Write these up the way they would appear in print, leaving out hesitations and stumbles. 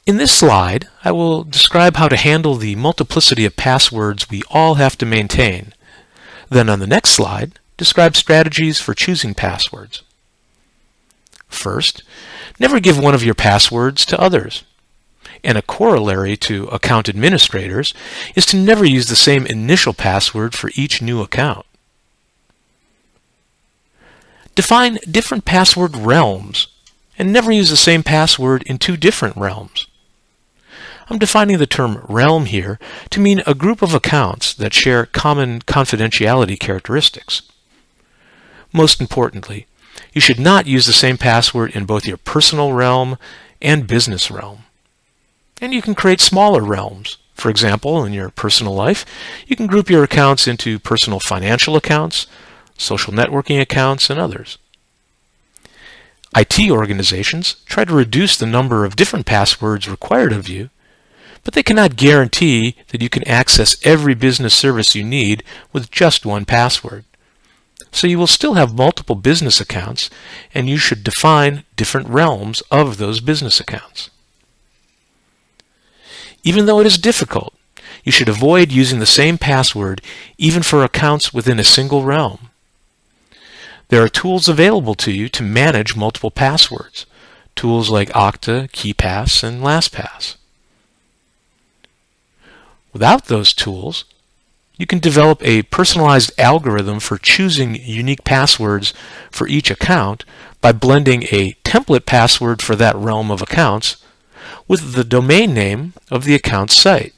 In this slide, I will describe how to handle the multiplicity of passwords we all have to maintain. Then on the next slide, describe strategies for choosing passwords. First, never give one of your passwords to others. And a corollary to account administrators is to never use the same initial password for each new account. Define different password realms and never use the same password in two different realms. I'm defining the term realm here to mean a group of accounts that share common confidentiality characteristics. Most importantly, you should not use the same password in both your personal realm and business realm. And you can create smaller realms. For example, in your personal life, you can group your accounts into personal financial accounts, social networking accounts, and others. IT organizations try to reduce the number of different passwords required of you, but they cannot guarantee that you can access every business service you need with just one password. So you will still have multiple business accounts, and you should define different realms of those business accounts. Even though it is difficult, you should avoid using the same password even for accounts within a single realm. There are tools available to you to manage multiple passwords, tools like Okta, KeePass, and LastPass. Without those tools, you can develop a personalized algorithm for choosing unique passwords for each account by blending a template password for that realm of accounts with the domain name of the account's site.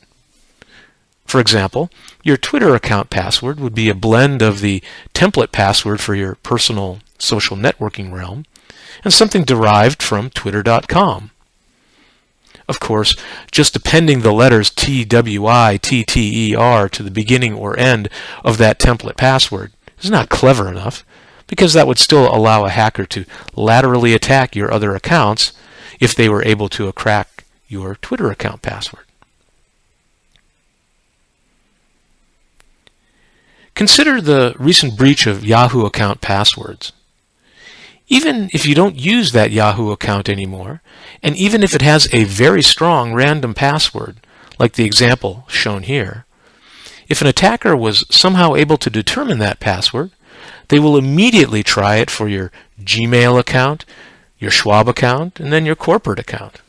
For example, your Twitter account password would be a blend of the template password for your personal social networking realm and something derived from twitter.com. Of course, just appending the letters TWITTER to the beginning or end of that template password is not clever enough, because that would still allow a hacker to laterally attack your other accounts if they were able to crack your Twitter account password. Consider the recent breach of Yahoo account passwords. Even if you don't use that Yahoo account anymore, and even if it has a very strong random password, like the example shown here, if an attacker was somehow able to determine that password, they will immediately try it for your Gmail account, your Schwab account, and then your corporate account.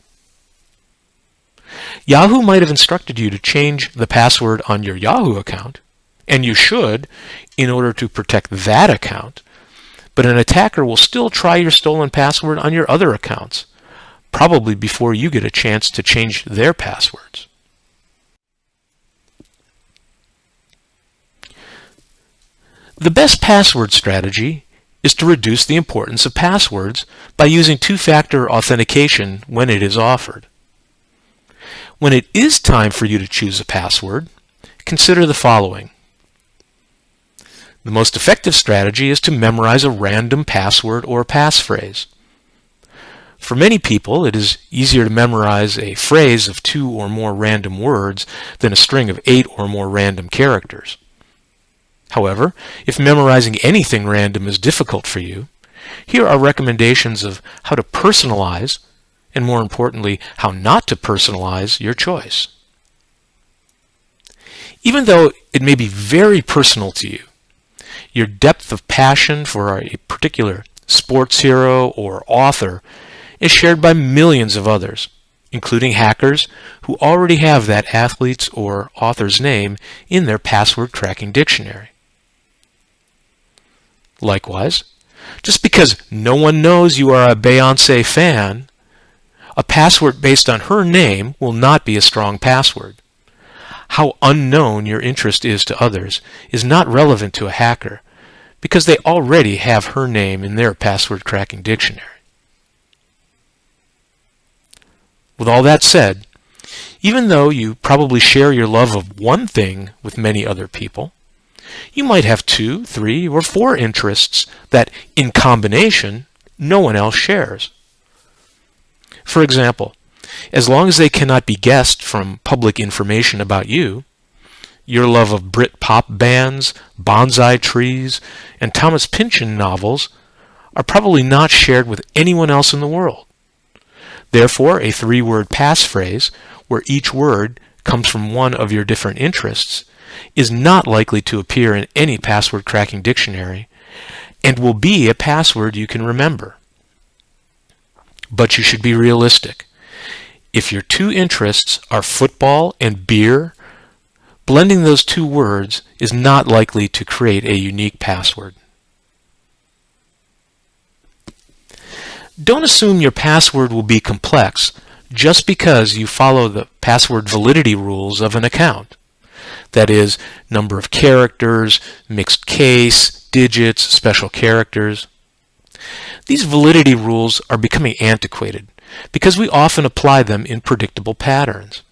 Yahoo might have instructed you to change the password on your Yahoo account, and you should in order to protect that account, but an attacker will still try your stolen password on your other accounts, probably before you get a chance to change their passwords. The best password strategy is to reduce the importance of passwords by using two-factor authentication when it is offered. When it is time for you to choose a password, consider the following. The most effective strategy is to memorize a random password or passphrase. For many people, it is easier to memorize a phrase of 2 or more random words than a string of 8 or more random characters. However, if memorizing anything random is difficult for you, here are recommendations of how to personalize, and more importantly, how not to personalize your choice. Even though it may be very personal to you, your depth of passion for a particular sports hero or author is shared by millions of others, including hackers who already have that athlete's or author's name in their password cracking dictionary. Likewise, just because no one knows you are a Beyoncé fan, a password based on her name will not be a strong password. How unknown your interest is to others is not relevant to a hacker, because they already have her name in their password cracking dictionary. With all that said, even though you probably share your love of one thing with many other people, you might have 2, 3, or 4 interests that, in combination, no one else shares. For example, as long as they cannot be guessed from public information about you, your love of Brit pop bands, bonsai trees, and Thomas Pynchon novels are probably not shared with anyone else in the world. Therefore, a three-word passphrase, where each word comes from one of your different interests, is not likely to appear in any password cracking dictionary and will be a password you can remember. But you should be realistic. If your two interests are football and beer, blending those two words is not likely to create a unique password. Don't assume your password will be complex just because you follow the password validity rules of an account. That is, number of characters, mixed case, digits, special characters. These validity rules are becoming antiquated because we often apply them in predictable patterns.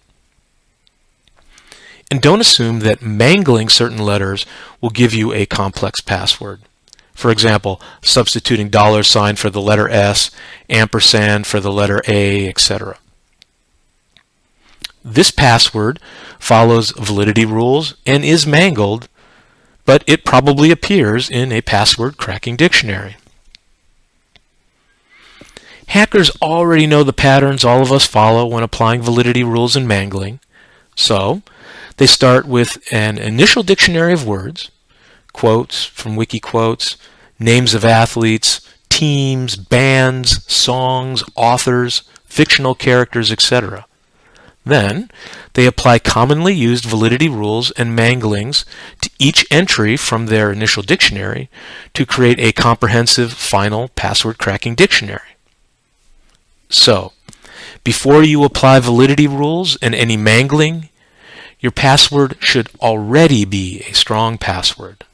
And don't assume that mangling certain letters will give you a complex password. For example, substituting $sign for the letter S, ampersand for the letter A, etc. This password follows validity rules and is mangled, but it probably appears in a password cracking dictionary. Hackers already know the patterns all of us follow when applying validity rules and mangling. So, they start with an initial dictionary of words, quotes from WikiQuotes, names of athletes, teams, bands, songs, authors, fictional characters, etc. Then, they apply commonly used validity rules and manglings to each entry from their initial dictionary to create a comprehensive final password cracking dictionary. So, before you apply validity rules and any mangling, your password should already be a strong password.